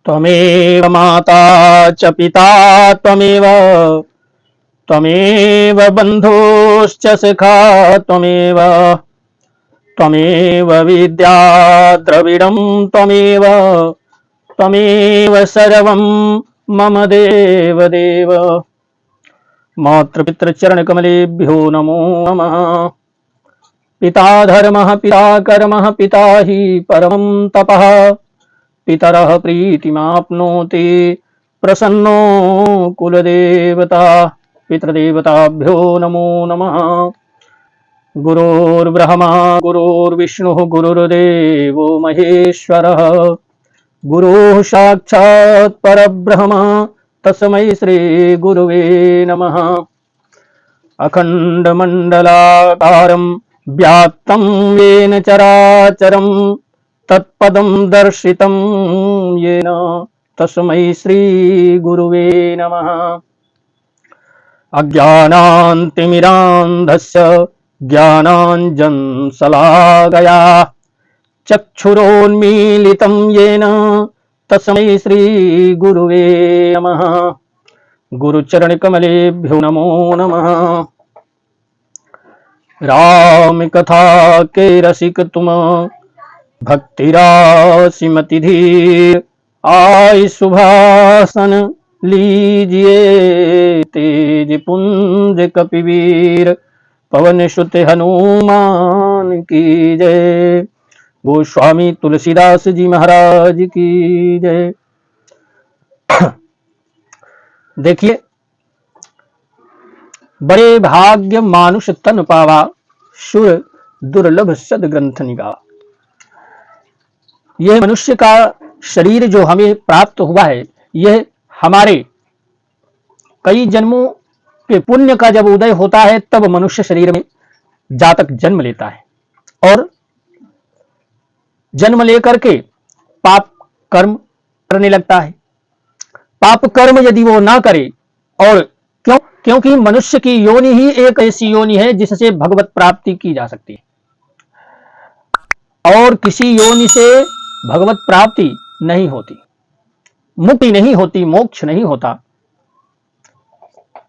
त्वमेव माता च पिता त्वमेव त्वमेव बन्धुश्च सखा त्वमेव त्वमेव विद्या द्रविडं त्वमेव त्वमेव सर्वं मम देव देव। मातृपितृचरणकमलेभ्यो नमो नमः। पिता धर्मः पिता कर्मः पिता हि परमं तपः। पितरः प्रीतिमाप्नोति प्रसन्नो कुलदेवता। पितृदेवताभ्यो नमो नमः। गुरुर्ब्रह्मा गुरुर्विष्णुः गुरुर्देवो महेश्वरः। गुरुः साक्षात् परब्रह्म तस्मै श्री गुरुवे नमः। अखण्डमण्डलाकारं व्याप्तं येन चराचरं तत्पदं दर्शितं येन तस्मै श्री गुरुवे नमः। अज्ञानान्तिमिरान्धस्य ज्ञानाञ्जनशलाकया चक्षुरोन्मीलितं येन तस्मै श्री गुरुवे नमः। गुरुचरणकमलेभ्यो नमो नमः। राम कथा के रसिक तुम भक्तिरासिमति धीर। आय सुभासन लीजिए तेज पुंज कपिवीर। पवन सुत हनुमान की जय। गोस्वामी तुलसीदास जी महाराज की जय। देखिए, बड़े भाग्य मानुष तन पावा सुर दुर्लभ सद ग्रंथ निगावा। यह मनुष्य का शरीर जो हमें प्राप्त हुआ है, यह हमारे कई जन्मों के पुण्य का जब उदय होता है तब मनुष्य शरीर में जातक जन्म लेता है और जन्म लेकर के पाप कर्म करने लगता है। पाप कर्म यदि वो ना करे, और क्योंकि मनुष्य की योनि ही एक ऐसी योनि है जिससे भगवत प्राप्ति की जा सकती है, और किसी योनि से भगवत प्राप्ति नहीं होती, मुक्ति नहीं होती, मोक्ष नहीं होता।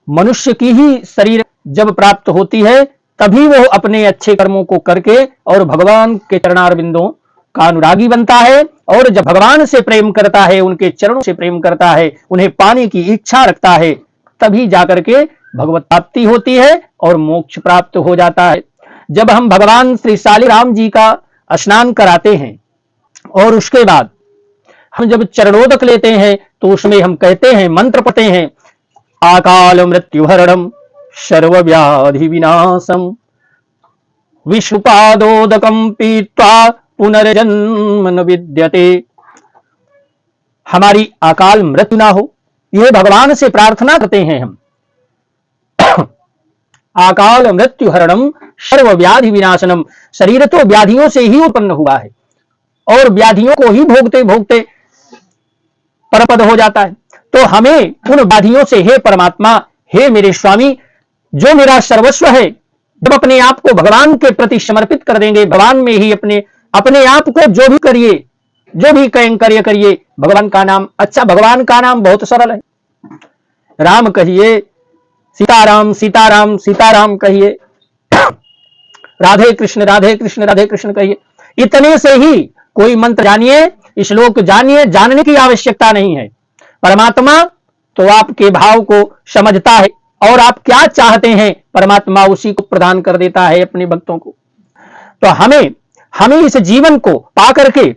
मनुष्य की ही शरीर जब प्राप्त होती है तभी वो अपने अच्छे कर्मों को करके और भगवान के चरणारविंदों का अनुरागी बनता है, और जब भगवान से प्रेम करता है, उनके चरणों से प्रेम करता है, उन्हें पाने की इच्छा रखता है, तभी जाकर के भगवत प्राप्ति होती है और मोक्ष प्राप्त हो जाता है। जब हम भगवान श्री शालिग्राम जी का स्नान कराते हैं और उसके बाद हम जब चरणोदक लेते हैं तो उसमें हम कहते हैं, मंत्र पढ़ते हैं, आकाल मृत्युहरणम सर्वव्याधि विनाशम विष्णुपादोदकम पीत्वा पुनर्जन्म न विद्यते। हमारी अकाल मृत्यु ना हो, यह भगवान से प्रार्थना करते हैं हम। अकाल मृत्यु हरणम सर्व व्याधि विनाशनम। शरीर तो व्याधियों से ही उत्पन्न हुआ है और व्याधियों को ही भोगते भोगते परपद हो जाता है। तो हमें उन व्याधियों से, हे परमात्मा, हे मेरे स्वामी, जो मेरा सर्वस्व है, जब अपने आप को भगवान के प्रति समर्पित कर देंगे, भगवान में ही अपने आप को जो भी करिए, जो भी कार्य करिए, भगवान का नाम, अच्छा भगवान का नाम बहुत सरल है। राम कहिए, सीताराम सीताराम सीताराम कहिए, राधे कृष्ण राधे कृष्ण राधे कृष्ण कहिए। इतने से ही कोई मंत्र जानिए, श्लोक जानिए, जानने की आवश्यकता नहीं है। परमात्मा तो आपके भाव को समझता है और आप क्या चाहते हैं परमात्मा उसी को प्रदान कर देता है अपने भक्तों को। तो हमें इस जीवन को पा करके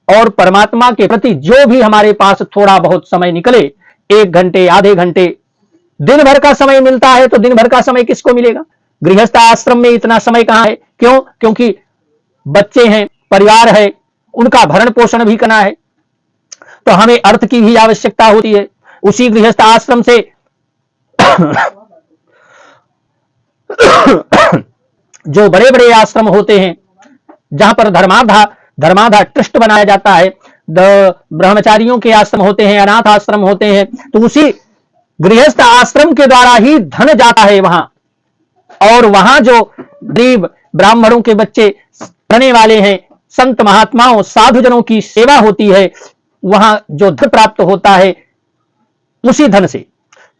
और परमात्मा के प्रति जो भी हमारे पास थोड़ा बहुत समय निकले, 1 घंटे आधे घंटे, दिन भर का समय मिलता है तो दिन भर का समय किसको मिलेगा? गृहस्थ आश्रम में इतना समय कहां है? क्यों? क्योंकि बच्चे हैं, परिवार है, उनका भरण पोषण भी करना है, तो हमें अर्थ की भी आवश्यकता होती है। उसी गृहस्थ आश्रम से जो बड़े बड़े आश्रम होते हैं जहां पर धर्माधा ट्रस्ट बनाया जाता है, ब्रह्मचारियों के आश्रम होते हैं, अनाथ आश्रम होते हैं, तो उसी गृहस्थ आश्रम के द्वारा ही धन जाता है वहां, और वहां जो गरीब ब्राह्मणों के बच्चे रहने वाले हैं, संत महात्माओं साधुजनों की सेवा होती है, वहां जो धन प्राप्त होता है उसी धन से।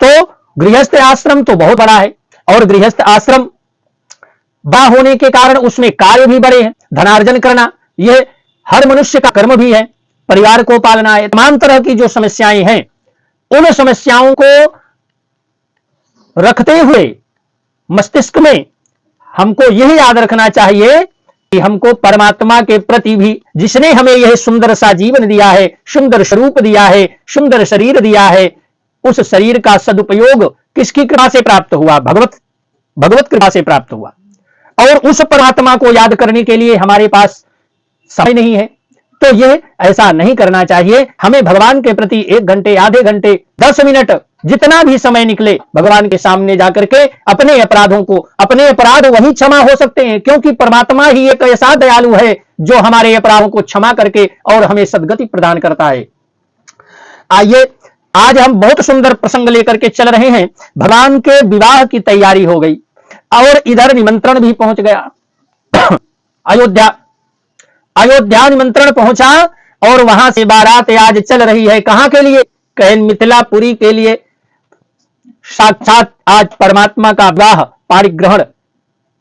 तो गृहस्थ आश्रम तो बहुत बड़ा है, और गृहस्थ आश्रम बड़ा होने के कारण उसमें कार्य भी बड़े हैं। धनार्जन करना यह हर मनुष्य का कर्म भी है, परिवार को पालना है। तमाम तरह की जो समस्याएं हैं, उन समस्याओं को रखते हुए मस्तिष्क में हमको यह याद रखना चाहिए कि हमको परमात्मा के प्रति भी, जिसने हमें यह सुंदर सा जीवन दिया है, सुंदर स्वरूप दिया है, सुंदर शरीर दिया है, उस शरीर का सदुपयोग किसकी कृपा से प्राप्त हुआ? भगवत कृपा से प्राप्त हुआ। और उस परमात्मा को याद करने के लिए हमारे पास समय नहीं है, तो यह ऐसा नहीं करना चाहिए। हमें भगवान के प्रति 1 घंटे, आधे घंटे, 10 मिनट, जितना भी समय निकले, भगवान के सामने जाकर के अपने अपराधों को, अपने अपराध वही क्षमा हो सकते हैं, क्योंकि परमात्मा ही एक ऐसा दयालु है जो हमारे अपराधों को क्षमा करके और हमें सद्गति प्रदान करता है। आइए, आज हम बहुत सुंदर प्रसंग लेकर के चल रहे हैं। भगवान के विवाह की तैयारी हो गई और इधर निमंत्रण भी पहुंच गया। अयोध्या निमंत्रण पहुंचा और वहां से बारात आज चल रही है। कहां के लिए? कहें मिथिलापुरी के लिए। साक्षात आज परमात्मा का विवाह पारिग्रहण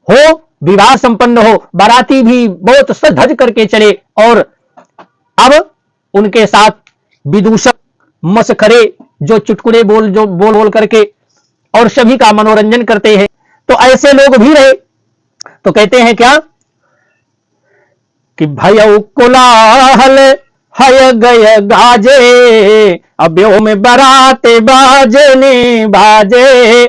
हो, विवाह संपन्न हो, बाराती भी बहुत सज करके चले, और अब उनके साथ विदूषक, मसखरे, जो चुटकुले बोल करके और सभी का मनोरंजन करते हैं। तो ऐसे लोग भी रहे। तो कहते हैं क्या कि भय कोलाहल हय गय गाजे, अब्यो में बराते बाजने बाजे,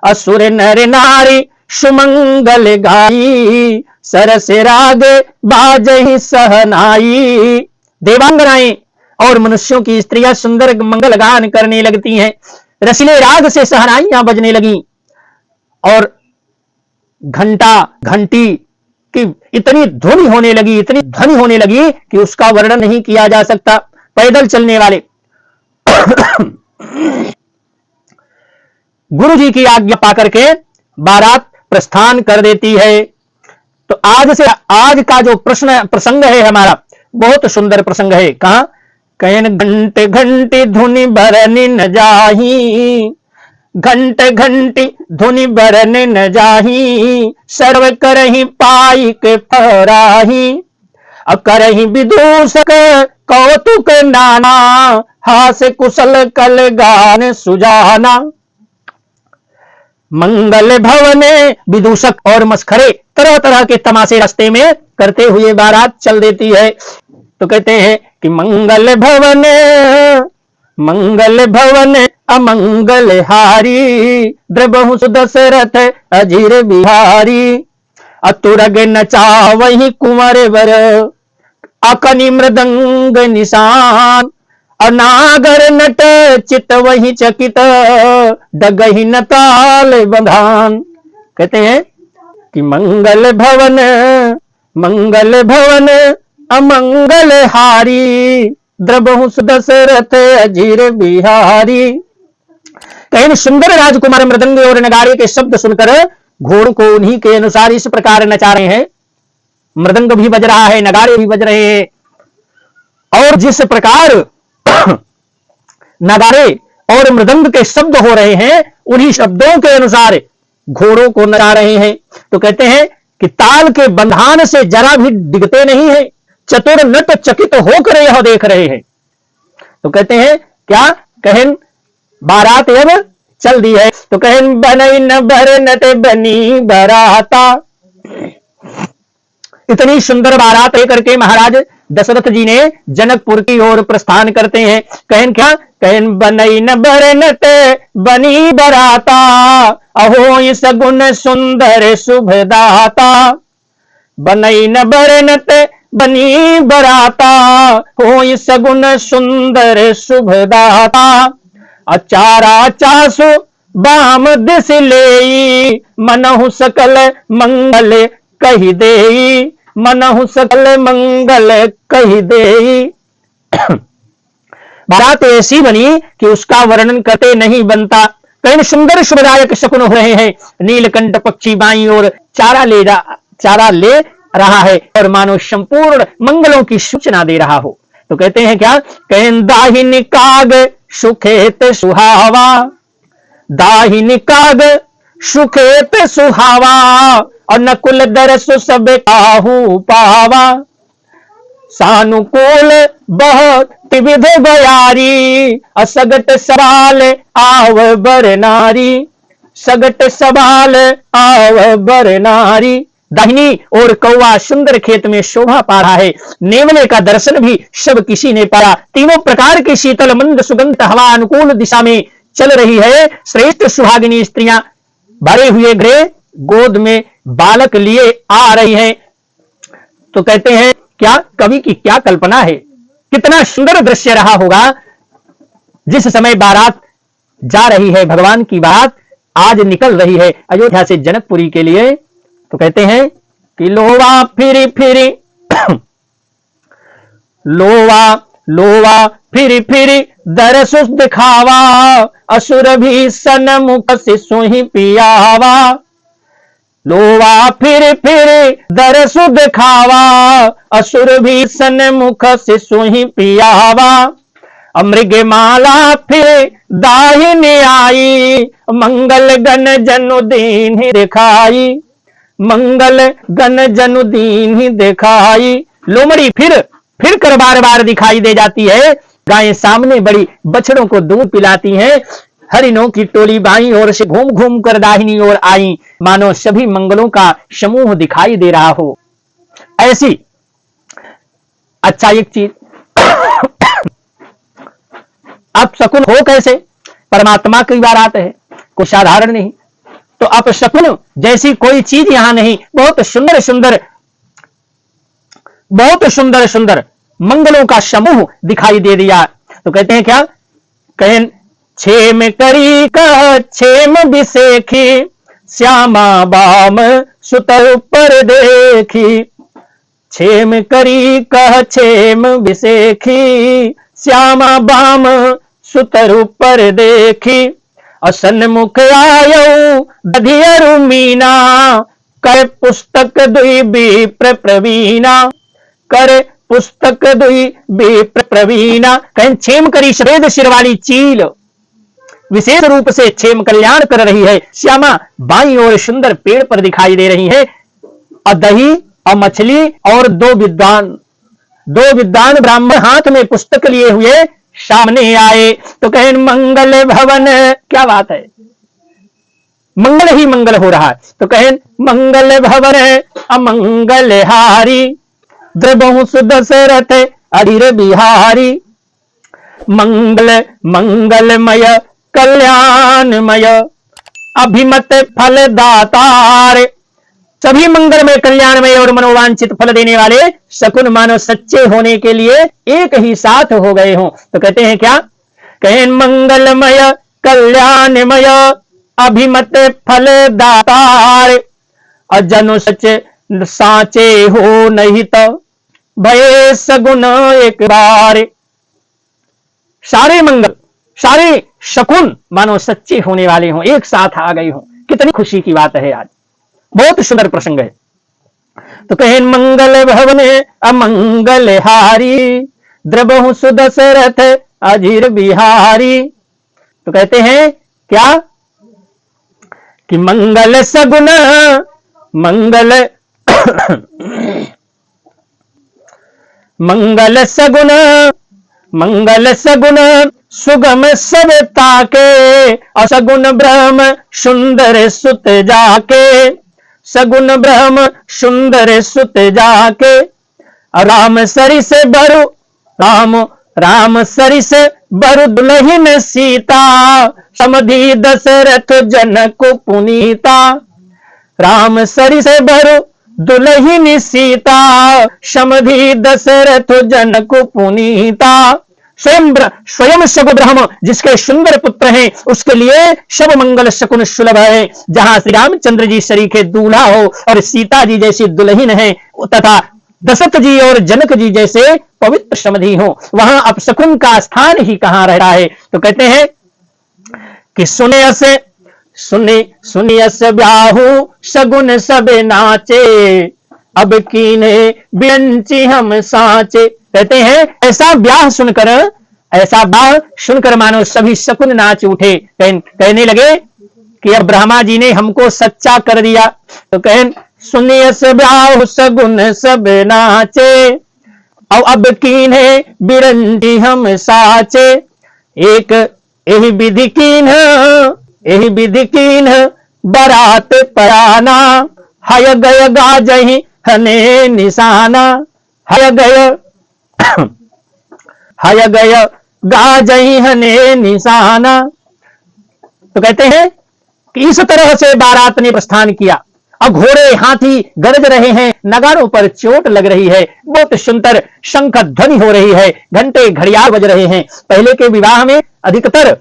असुर नर नारी सुमंगल गाई, सरस राग बाजहि सहनाई। देवांगनाएं और मनुष्यों की स्त्रियां सुंदर मंगल गान करने लगती हैं, रसीले राग से सहनाइयां बजने लगी, और घंटा घंटी की इतनी ध्वनि होने लगी, इतनी ध्वनि होने लगी कि उसका वर्णन नहीं किया जा सकता। पैदल चलने वाले गुरु जी की आज्ञा पाकर के बारात प्रस्थान कर देती है। तो आज का जो प्रसंग है हमारा, बहुत सुंदर प्रसंग है। कहां? कहन घंटे घंटी धुनि भरनी न जाही, घंटे घंटी धुनि भरने न जाही, सर्व करही पाई के फराही, करही विदूषक कौतुक नाना, हास कुशल कल गान सुजाना। मंगल भवने विदूषक और मस्खरे, तरह तरह के तमाशे रास्ते में करते हुए बारात चल देती है। तो कहते हैं कि मंगल भवन अमंगल हारी, द्रबहुस दशरथ अजीर बिहारी, अतुरग नचावहि कुंवर वर, अकनि मृदंग निशान, अनागर नट चित वही चकित, डगहि न ताल बंधान। कहते हैं कि मंगल भवन अमंगल हारी, द्रबहुस दशरथ अजीर बिहारी। कहीं सुंदर राजकुमार मृदंग और नगाड़े के शब्द सुनकर घोड़ों को उन्हीं के अनुसार इस प्रकार नचा रहे हैं। मृदंग भी बज रहा है, नगाड़े भी बज रहे हैं, और जिस प्रकार नगाड़े और मृदंग के शब्द हो रहे हैं, उन्हीं शब्दों के अनुसार घोड़ों को नचा रहे हैं। तो कहते हैं कि ताल के बंधान से जरा भी डिगते नहीं है, चतुर नट चकित होकर यह देख रहे हैं। तो कहते हैं क्या? कहन बारात अब चल दी है। तो कहन बनई न बर नट बनी बराता। इतनी सुंदर बारात लेकर के महाराज दशरथ जी ने जनकपुर की ओर प्रस्थान करते हैं। कहन क्या? कहन बनई न बर नट बनी बराता, अहो सगुन सुंदर शुभदाता। बनई न बर नट बनी बराता, हो सगुन सुंदर शुभदाता। अचारा चासु बाम दिस लेई, मनहु सकल मंगल कही देई, मनहु सकल मंगल कही देई। बारात ऐसी बनी कि उसका वर्णन करते नहीं बनता। कहीं सुंदर शुभदायक शकुन हो रहे हैं। नीलकंठ पक्षी बाईं ओर चारा ले रहा है और मानो संपूर्ण मंगलों की सूचना दे रहा हो। तो कहते हैं क्या, कहें दाहिनी काग सुखेत सुहावा, दाहिनी काग सुखेत सुहावा, और नकुल दरस सब काहू पावा, सानुकूल बहुत विध बयारी, असगट सवाल आव बर नारी, सगट सवाल आव बर नारी। दाहिनी और कौवा सुंदर खेत में शोभा पा रहा है, नेवले का दर्शन भी सब किसी ने पाया, तीनों प्रकार की शीतल मंद सुगंध हवा अनुकूल दिशा में चल रही है। श्रेष्ठ सुहागिनी स्त्रियां भरे हुए गृह गोद में बालक लिए आ रही हैं। तो कहते हैं क्या, कवि की क्या कल्पना है, कितना सुंदर दृश्य रहा होगा जिस समय बारात जा रही है, भगवान की बारात आज निकल रही है अयोध्या से जनकपुरी के लिए। तो कहते हैं कि लोवा फिरी फिरी लोवा लोवा फिरी फिरी दरस दिखावा, असुर भी सन्मुख से सोही पियावा, लोवा फिर दरस दिखावा, असुर भी सन्मुख से सोही पियावा, अमृग माला फिर दाहिनी आई, मंगल गण जनुदीन ही दिखाई, मंगल गण जनुदीन ही दिखाई। लोमड़ी फिर कर बार बार दिखाई दे जाती है, गायें सामने बड़ी बछड़ों को दूध पिलाती हैं, हरिणों की टोली बाईं ओर से घूम घूम कर दाहिनी ओर आई, मानो सभी मंगलों का समूह दिखाई दे रहा हो। ऐसी अच्छा एक चीज अब शकुन हो कैसे, परमात्मा की बारात है, कोई साधारण नहीं। तो अब शकुन जैसी कोई चीज यहां नहीं, बहुत सुंदर सुंदर मंगलों का समूह दिखाई दे दिया। तो कहते हैं क्या, कहें छेम करी कह छेम बिसेखी, श्यामा बाम सुतर ऊपर देखी, छेम करी कह छेम बिसेखी, श्यामा बाम सुतर ऊपर देखी, असन मुख आयो दधियरु मीना, कर पुस्तक दुई विप्र प्रवीणा, कर पुस्तक दुई विप्र प्रवीणा। कहें छेम करी सफेद सिर वाली चील विशेष रूप से क्षेम कल्याण कर रही है, श्यामा बाईं ओर सुंदर पेड़ पर दिखाई दे रही है, और दही और मछली और दो विद्वान ब्राह्मण हाथ में पुस्तक लिए हुए सामने आए। तो कहें मंगल भवन, क्या बात है, मंगल ही मंगल हो रहा है। तो कहें मंगल भवन अमंगल हारी, द्रबहु सुदशरथ अधीर बिहारी, मंगल मंगलमय कल्याणमय अभिमत फल दातार। सभी मंगलमय कल्याणमय और मनोवांछित फल देने वाले शकुन मानव सच्चे होने के लिए एक ही साथ हो गए हों। तो कहते हैं क्या, कहें मंगलमय कल्याणमय अभिमत फल दातार, अजनु सच साचे हो नहीं तो भय सगुन एक बार। सारे मंगल सारे शकुन मानो सच्चे होने वाले हों, एक साथ आ गए हों, कितनी खुशी की बात है आज, बहुत सुंदर प्रसंग है। तो कहें मंगल भवन अमंगल हारी, द्रबहु सुदशरथ अधीर बिहारी। तो कहते हैं क्या कि मंगल सगुन मंगल मंगल सगुन सुगम सब ताके, असगुन ब्रह्म सुंदर सुत जाके, सगुन ब्रह्म सुंदर सुत जाके, राम सरिस बरु राम सरिस बरु दुल्हन सीता, समधि दशरथ जनक पुनीता, राम सरिस बरु दुल्हन सीता, समधि दशरथ जनक पुनीता। स्वयं शगु ब्रह्म जिसके सुंदर पुत्र हैं, उसके लिए सब मंगल शकुन सुलभ है। जहां श्री रामचंद्र जी शरीके दूल्हा हो और सीता जी जैसी दुल्हन है, तथा दशरथ जी और जनक जी जैसे पवित्र समधि हो, वहां अपशकुन का स्थान ही कहां रह रहा है। तो कहते हैं कि सुनियस ब्याहु सगुन सब नाचे, अब कीने बिरंची हम साचे। कहते हैं ऐसा ब्याह सुनकर मानो सभी शकुन नाच उठे। कहने लगे कि अब ब्रह्मा जी ने हमको सच्चा कर दिया। तो कहें सुनिए से ब्याह सगुन सब नाचे, अब कीने बिरंची हम साचे। एक यही विधि कीन बारात पराना, हय गय गाजही हने निशाना, हय गय गाजही हने निशाना। तो कहते हैं कि इस तरह से बारात ने प्रस्थान किया। अब घोड़े हाथी गरज रहे हैं, नगाड़ों पर चोट लग रही है, बहुत सुंदर शंख ध्वनि हो रही है, घंटे घड़ियाल बज रहे हैं। पहले के विवाह में अधिकतर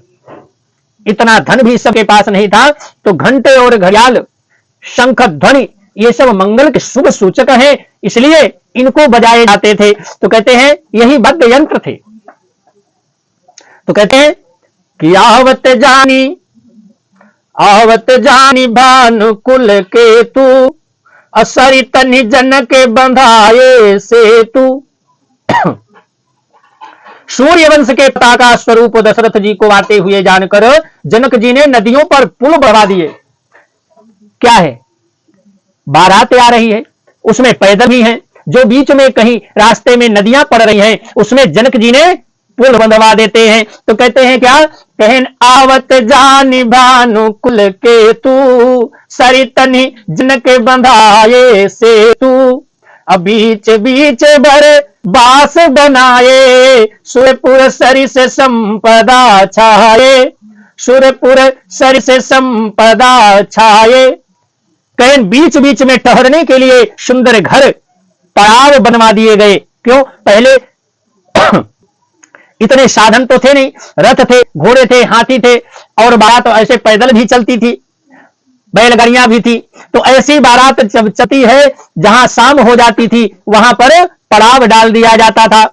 इतना धन भी सबके पास नहीं था, तो घंटे और घड़ियाल शंख ध्वनि ये सब मंगल के शुभ सूचक हैं, इसलिए इनको बजाए जाते थे। तो कहते हैं यही वाद्य यंत्र थे। तो कहते हैं कि आवत जानी भानुकुल के तू, असरित निजन के बंधाए से तू। सूर्य वंश के पिता का स्वरूप दशरथ जी को आते हुए जानकर जनक जी ने नदियों पर पुल बढ़ा दिए। क्या है, बारात आ रही है, उसमें पैदल भी हैं, जो बीच में कहीं रास्ते में नदियां पड़ रही हैं, उसमें जनक जी ने पुल बंधवा देते हैं। तो कहते हैं क्या, कहन आवत जानी भानु कुल के तू, सरितनी जनक बंधाए से तू। अब बीच बीच भर बास बनाए, सुरपुर सरि से संपदा छाए, सुरपुर सरि से संपदा छाए। कहें बीच बीच में ठहरने के लिए सुंदर घर पड़ाव बनवा दिए गए। क्यों, पहले इतने साधन तो थे नहीं, रथ थे, घोड़े थे, हाथी थे, और बारात ऐसे पैदल भी चलती थी, बैलगाड़ियां भी थी। तो ऐसी बारात जब चलती है, जहां शाम हो जाती थी वहां पर पड़ाव डाल दिया जाता था।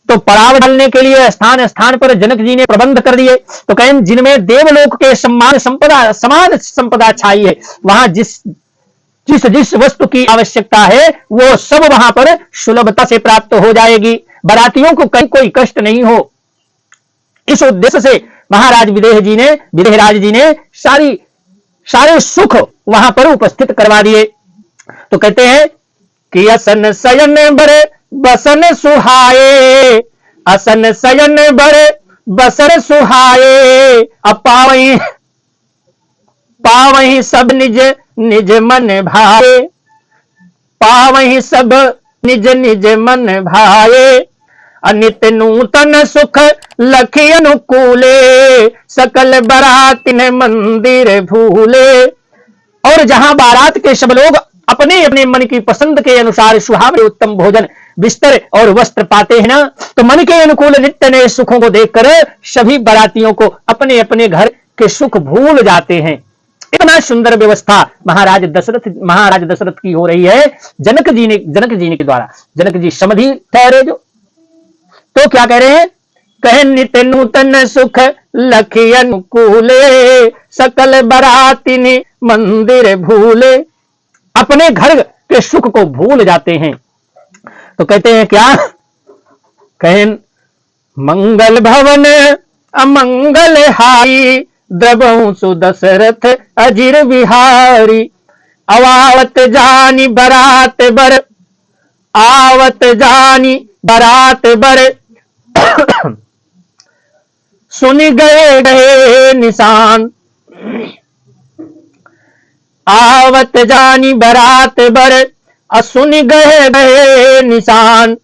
तो पड़ाव डालने के लिए स्थान स्थान पर जनक जी ने प्रबंध कर दिए। तो कहें जिनमें देवलोक के समान संपदा छाई है, वहां जिस वस्तु की आवश्यकता है वो सब वहां पर सुलभता से प्राप्त हो जाएगी, बारातियों को कहीं कोई कष्ट नहीं हो। इस उद्देश्य से महाराज विदेहराज जी ने सारे सुख वहां पर उपस्थित करवा दिए। तो कहते हैं कि असन शयन बड़े बसन सुहाए, असन शयन बड़े बसर सुहाए। अब पावही सब निज निज मन भाए, पावही सब निज निज मन भाए। अनित नूतन सुख लखी अनुकूले, सकल बारात ने मंदिर भूले। और जहां बारात के सब लोग अपने अपने मन की पसंद के अनुसार सुहावने उत्तम भोजन, बिस्तर और वस्त्र पाते हैं ना, तो मन के अनुकूल नित्य नए सुखों को देखकर सभी बारातियों को अपने अपने घर के सुख भूल जाते हैं। इतना सुंदर व्यवस्था महाराज दशरथ की हो रही है जनक जी के द्वारा। जनक जी समधि ठहरे जो, तो क्या कह रहे हैं, कहे नित्य नूतन सुख लखी अनुकूले, सकल बारातिनी मंदिर भूले। अपने घर के सुख को भूल जाते हैं। तो कहते हैं क्या, कहें मंगल भवन अमंगल हाई, द्रबहु सुदशरथ अजिर बिहारी। आवत जानी बारात बर, आवत जानी बारात बर, सुन गए निशान। आवत जानी बारात बर, सुन गए निशान।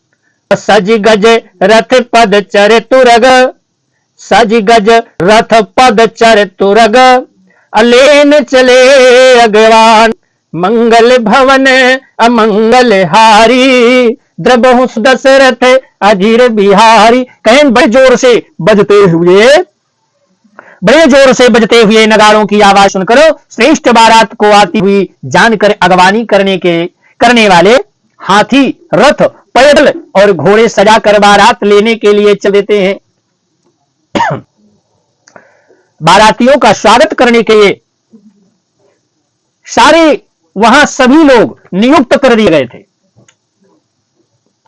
सज गज रथ पद चर तुरग, सज गज रथ पद चर तुरग। अलेन चले अगवान, मंगल भवन अमंगल हारी। द्रबहु दशरथ अजीर बिहारी। कहें बड़े जोर से बजते हुए नगाड़ों की आवाज सुनकर श्रेष्ठ बारात को आती हुई जानकर अगवानी करने वाले हाथी, रथ, पैदल और घोड़े सजाकर बारात लेने के लिए चल देते हैं। बारातियों का स्वागत करने के लिए सारे वहां सभी लोग नियुक्त कर दिए गए थे।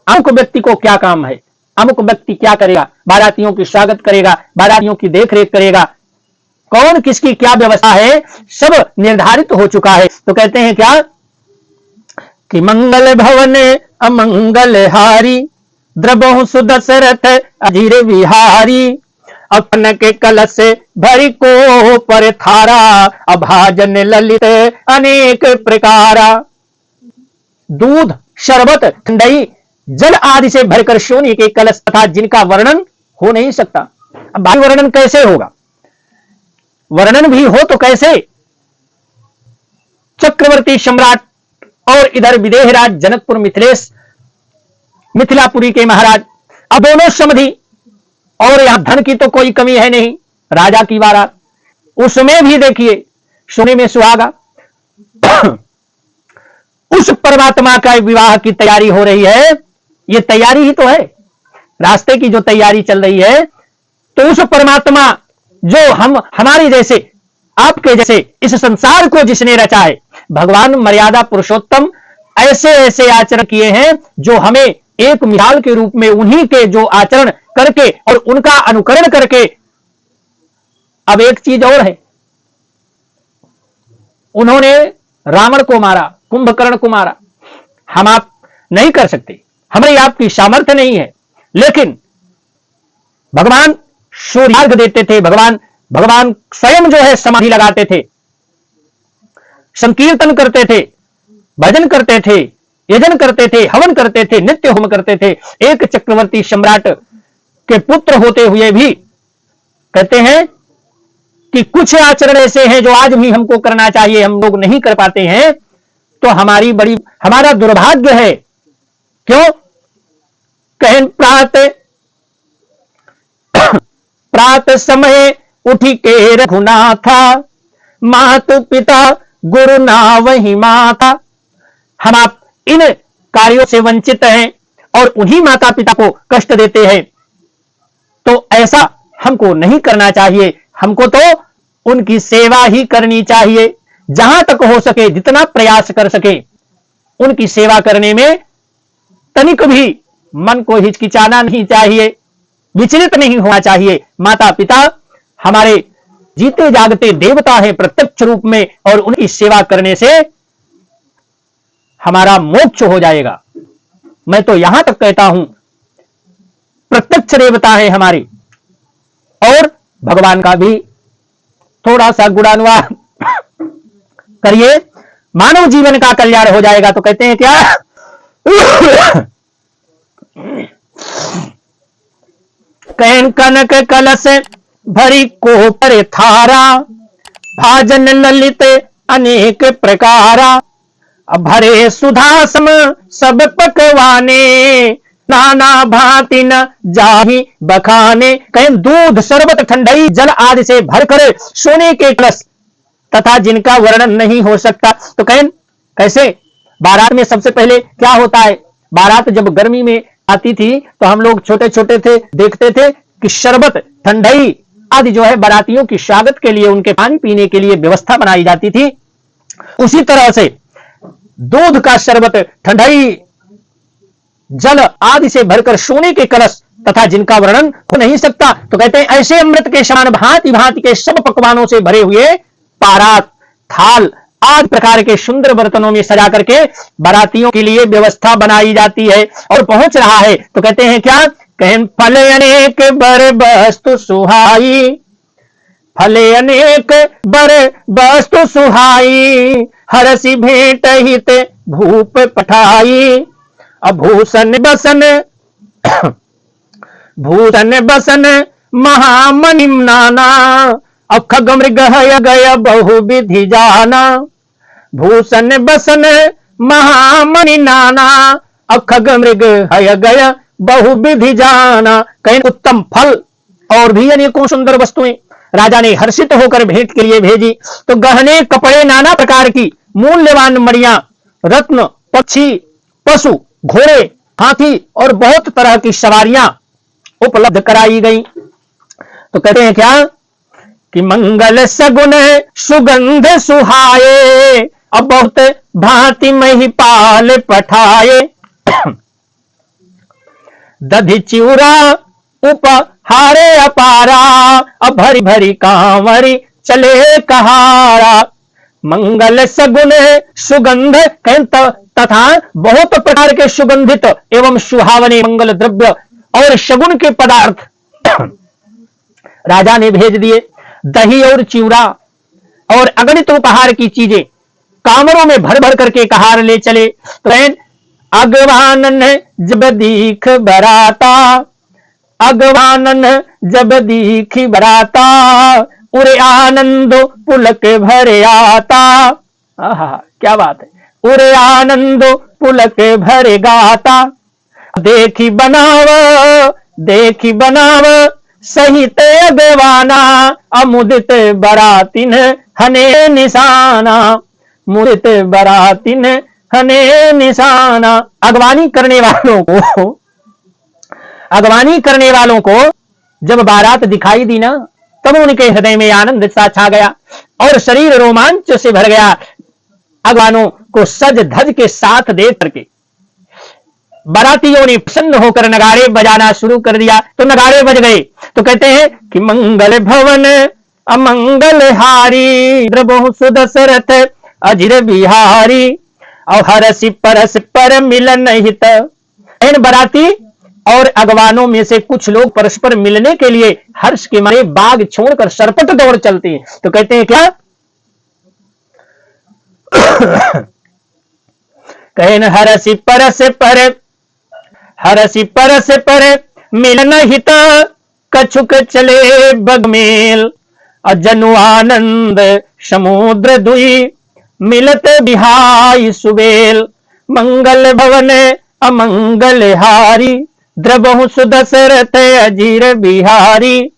अमुक व्यक्ति को क्या काम है, अमुक व्यक्ति क्या करेगा, बारातियों की स्वागत करेगा, बारातियों की देखरेख करेगा, कौन किसकी क्या व्यवस्था है, सब निर्धारित हो चुका है। तो कहते हैं क्या कि मंगल भवन अमंगल हारी, द्रबहु सुदशरथ अधीर विहारी, अखन के कलश भरी को पर थारा, अभाजन ललित अनेक प्रकारा। दूध, शरबत, ठंडई, जल आदि से भरकर सोने के कलश तथा जिनका वर्णन हो नहीं सकता। अब भाई वर्णन कैसे होगा, वर्णन भी हो तो कैसे। चक्रवर्ती सम्राट और इधर विदेहराज जनकपुर मिथिलेश, मिथिलापुरी के महाराज, अब दोनों समधि, और यहां धन की तो कोई कमी है नहीं। राजा की बारात, उसमें भी देखिए सोने में सुहागा। उस परमात्मा का विवाह की तैयारी हो रही है, ये तैयारी ही तो है, रास्ते की जो तैयारी चल रही है। तो उस परमात्मा जो हमारी जैसे, आपके जैसे इस संसार को जिसने रचा है, भगवान मर्यादा पुरुषोत्तम ऐसे ऐसे आचरण किए हैं जो हमें एक मिसाल के रूप में उन्हीं के जो आचरण करके और उनका अनुकरण करके। अब एक चीज और है, उन्होंने रावण को मारा, कुंभकर्ण को मारा, हम आप नहीं कर सकते, हमारी आपकी सामर्थ्य नहीं है। लेकिन भगवान सूर्यार्घ देते थे, भगवान स्वयं जो है समाधि लगाते थे, संकीर्तन करते थे, भजन करते थे, यजन करते थे, हवन करते थे, नित्य होम करते थे। एक चक्रवर्ती सम्राट के पुत्र होते हुए भी कहते हैं कि कुछ आचरण ऐसे हैं जो आज भी हमको करना चाहिए, हम लोग नहीं कर पाते हैं, तो हमारा दुर्भाग्य है। क्यों? कहन प्रात समय उठी के रघुनाथा, मातु पिता गुरु ना वही माता। हम आप इन कार्यों से वंचित हैं और उन्हीं माता पिता को कष्ट देते हैं, तो ऐसा हमको नहीं करना चाहिए। हमको तो उनकी सेवा ही करनी चाहिए, जहां तक हो सके, जितना प्रयास कर सके, उनकी सेवा करने में तनिक भी मन को हिचकिचाना नहीं चाहिए, विचलित नहीं होना चाहिए। माता पिता हमारे जीते जागते देवता है प्रत्यक्ष रूप में, और उनकी सेवा करने से हमारा मोक्ष हो जाएगा। मैं तो यहां तक कहता हूं, प्रत्यक्ष देवता है हमारी, और भगवान का भी थोड़ा सा गुणानुवाद करिए, मानव जीवन का कल्याण हो जाएगा। तो कहते हैं क्या कहन कनक कलश भरी को पर थारा, भाजन ललित अनेक प्रकारा, भरे सुधा सम सब पकवाने, नाना भांति न जाहि बखाने। कहें दूध, शरबत, ठंडई, जल आदि से भरकर सोने के कलश तथा जिनका वर्णन नहीं हो सकता। तो कहें कैसे? बारात में सबसे पहले क्या होता है, बारात जब गर्मी में आती थी तो हम लोग छोटे छोटे थे, देखते थे कि शरबत, ठंडई आदि जो है बारातियों की स्वागत के लिए, उनके पानी पीने के लिए व्यवस्था बनाई जाती थी। उसी तरह से दूध का शरबत, ठंडई, जल आदि से भरकर सोने के कलश तथा जिनका वर्णन हो नहीं सकता। तो कहते हैं ऐसे अमृत के समान भांति भांति के सब पकवानों से भरे हुए पारात, थाल आदि प्रकार के सुंदर बर्तनों में सजा करके बारातियों के लिए व्यवस्था बनाई जाती है और पहुंच रहा है। तो कहते हैं क्या? कहन फले अनेक बर वस्तु सुहाई, फले अनेक बर वस्तु सुहाई, हरसी भेंट हित भूप पठाई, अभूषण बसन भूषण बसन महामणिम नाना, अखग मृग हय गय बहु विधि जाना, भूषण बसन महामणि नाना, अखग मृग हय गय बहु विधि जाना। कहीं उत्तम फल और भी अनेकों सुंदर वस्तुएं राजा ने हर्षित होकर भेंट के लिए भेजी। तो गहने, कपड़े, नाना प्रकार की मूल्यवान मणियां, रत्न, पक्षी, पशु, घोड़े, हाथी और बहुत तरह की सवारियां उपलब्ध कराई गई। तो कहते हैं क्या कि मंगल सगुन सुगंध सुहाए, अब बहुत भांति महिपाल पठाए, दधि चिउरा उपहारे अपारा, अब भरी भरी कांवरी चले कहारा, मंगल सगुन सुगंध तथा बहुत प्रकार के सुगंधित एवं सुहावने मंगल द्रव्य और शगुन के पदार्थ राजा ने भेज दिए। दही और चिवड़ा और अगणित उपहार की चीजें कामरों में भर भर करके कहार ले चले। तो अगवानन जब दीख बराता, अगवानन जब दीख बराता, उरे आनंद पुलक भरे आता। आहा, क्या बात है। उरे आनंद पुलक भरे गाता, देखी बनाव सहित अगवाना, अमुदित बरातिन हने निशाना, मुदित बरातिन हने निशाना। अगवानी करने वालों को जब बारात दिखाई दी ना, तब उनके हृदय में आनंद सा छा गया और शरीर रोमांच से भर गया। अगवानों को सज धज के साथ देख करके बारातियों ने प्रसन्न होकर नगाड़े बजाना शुरू कर दिया। तो नगाड़े बज गए तो कहते हैं कि मंगल भवन अमंगल हारी, द्रबहु सुदशरथ अजिर बिहारी, और हरसि परस पर मिलन हित। इन बाराती और अगवानों में से कुछ लोग परस्पर मिलने के लिए हर्ष के मारे बाग छोड़कर सरपट दौड़ चलते हैं। तो कहते हैं क्या, कहन हरसि परस पर मिलन हित, कछुक चले बगमेल, अजनु आनंद समुद्र दुई, मिलत बिहाई सुबेल, मंगल भवन अमंगल हारी, द्रबहु सुदशरथ अजीर बिहारी।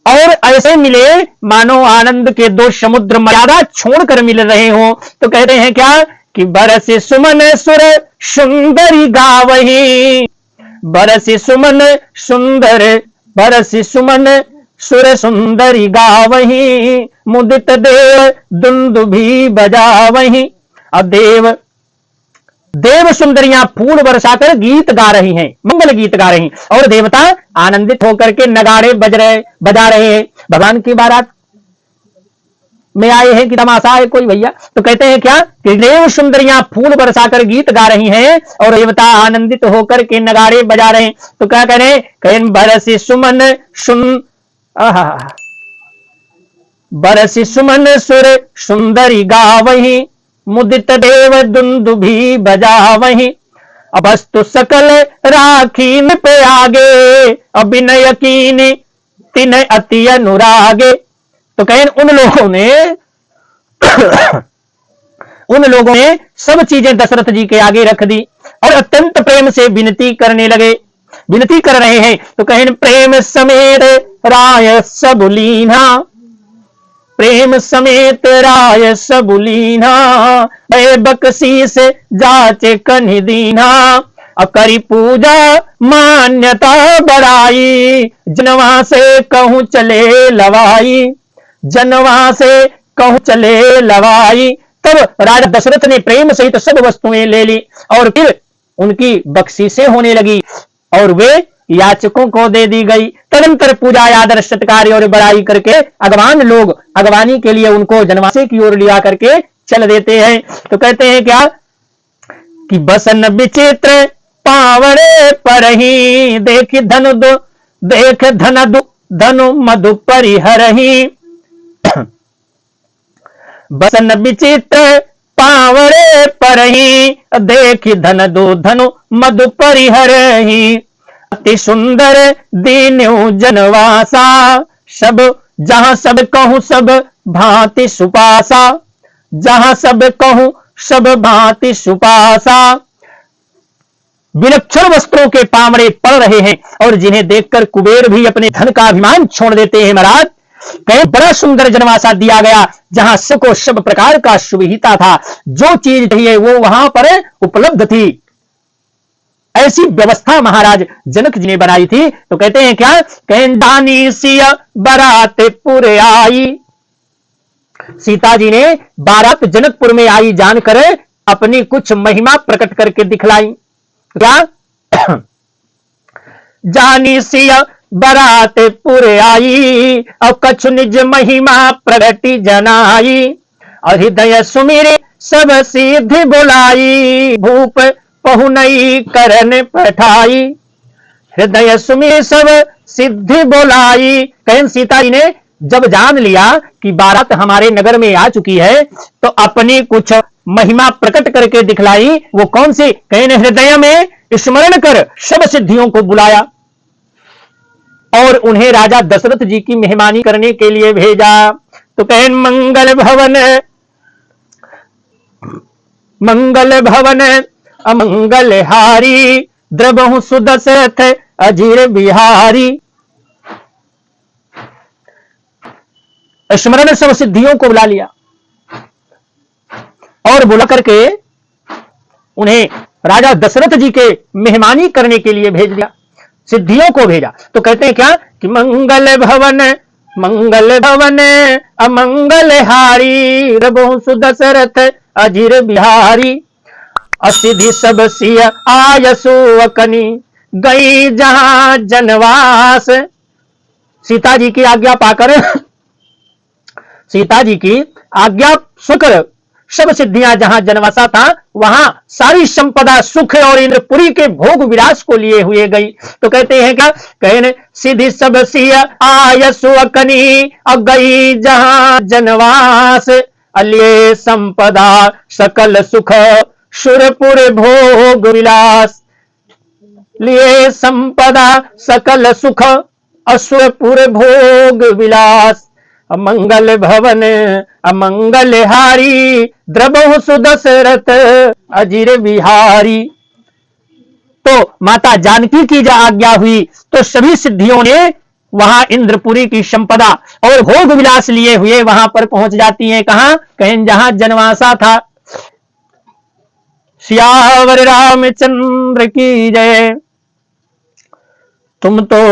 और ऐसे मिले मानो आनंद के दो समुद्र मर्यादा छोड़कर मिल रहे हो। तो कहते हैं क्या कि बरसे सुमन सुर सुंदरी गावही, बरसे सुमन सुर सुंदरी गावही, मुदित देव दुंदुभी बजावही। अब देव सुंदरियां फूल बरसाकर गीत गा रही हैं, मंगल गीत गा रही हैं और देवता आनंदित होकर के नगाड़े बजा रहे हैं। भगवान की बारात में आए हैं कि तमाशा है कोई भैया। तो कहते हैं क्या कि देव सुंदरियां फूल बरसाकर गीत गा रही हैं और देवता आनंदित होकर के नगाड़े बजा रहे हैं। तो क्या करें, कहें बरसी सुमन सुर सुंदरी गावही, मुदित देव दुंदुभी बजावही। अबस्तु सकल राखीन पे आगे, अभिनय कीन तिन अति अनुरागे। तो कहें उन लोगों ने सब चीजें दशरथ जी के आगे रख दी और अत्यंत प्रेम से विनती कर रहे हैं। तो कहें प्रेम समेत राय सबुलीना, प्रेम समेत राय सबुलीना, बकसीस जाचे कन्हि दीना, अकरी पूजा मान्यता बड़ाई, जनवा से कहूं चले लवाई, जनवा से कहूं चले लवाई। तब राजा दशरथ ने प्रेम सहित सब वस्तुएं ले ली और फिर उनकी बख्शीशें होने लगी और वे याचकों को दे दी गई। तदंतर पूजा आदर सत्कार और बड़ाई करके अगवान लोग अगवानी के लिए उनको जनवासे की ओर लिया करके चल देते हैं। तो कहते हैं क्या कि बसन विचित्र पावड़े परही, देख धनु मधु परिहरही। बसन विचित्र पावड़े परही, देख धनु मधु परिहरही। अति सुंदर दीन्यु जनवासा, सब जहां सब कहूं सब भांति सुपासा, जहां सब कहूं सब भांति सुपासा। विलक्षण वस्त्रों के पामड़े पड़ रहे हैं और जिन्हें देखकर कुबेर भी अपने धन का अभिमान छोड़ देते हैं। महाराज कहीं बड़ा सुंदर जनवासा दिया गया जहां सबको सब प्रकार का सुविहिता था, जो चीज चाहिए वो वहां पर उपलब्ध थी। ऐसी व्यवस्था महाराज जनक जी ने बनाई थी। तो कहते हैं क्या, कहनी सिया बारात पुर आई। सीता जी ने बारात जनकपुर में आई जानकर अपनी कुछ महिमा प्रकट करके दिखलाई। क्या? जानी सिया बरात पुरे आई, और कछु निज महिमा प्रगति जनाई, और हृदय सुमिरे सब सिद्धि बुलाई, भूप पहुनई करन पठाई। हृदय सुमिरे सब सिद्धि बुलाई। कहन सीता जी ने जब जान लिया कि बारात हमारे नगर में आ चुकी है, तो अपनी कुछ महिमा प्रकट करके दिखलाई। वो कौन सी? कहने हृदय में स्मरण कर सब सिद्धियों को बुलाया और उन्हें राजा दशरथ जी की मेहमानी करने के लिए भेजा। तो कहन मंगल भवन अमंगल हारी, द्रबहु सुदशरथ अजीर बिहारी। स्मरण सब सिद्धियों को बुला लिया और बुला करके उन्हें राजा दशरथ जी के मेहमानी करने के लिए भेज दिया, सिद्धियों को भेजा। तो कहते हैं क्या कि मंगल भवन अमंगल हारी, द्रबहु सुदशरथ अजीर बिहारी, असिधि सब सिय आयसु अकनी, गई जहां जनवास। सीता जी की आज्ञा पाकर, सीता जी की आज्ञा सुकर सब सिद्धियां जहां जनवासा था वहां सारी संपदा सुख और इंद्रपुरी के भोग विलास को लिए हुए गई। तो कहते हैं क्या? कहने सिद्धि सब सिय आयसु अकनी, और गई जहां जनवास, अलिए संपदा सकल सुख, सुरपुर भोग विलास। लिए संपदा सकल सुख, असुरपुर भोग विलास, अमंगल भवन अमंगल हारी, द्रबहु सुदशरथ अजीर बिहारी। तो माता जानकी की जो आज्ञा हुई तो सभी सिद्धियों ने वहां इंद्रपुरी की संपदा और भोग विलास लिए हुए वहां पर पहुंच जाती हैं। कहां? कहीं जहां जनवासा था। सियावर रामचंद्र की जय। तुम तो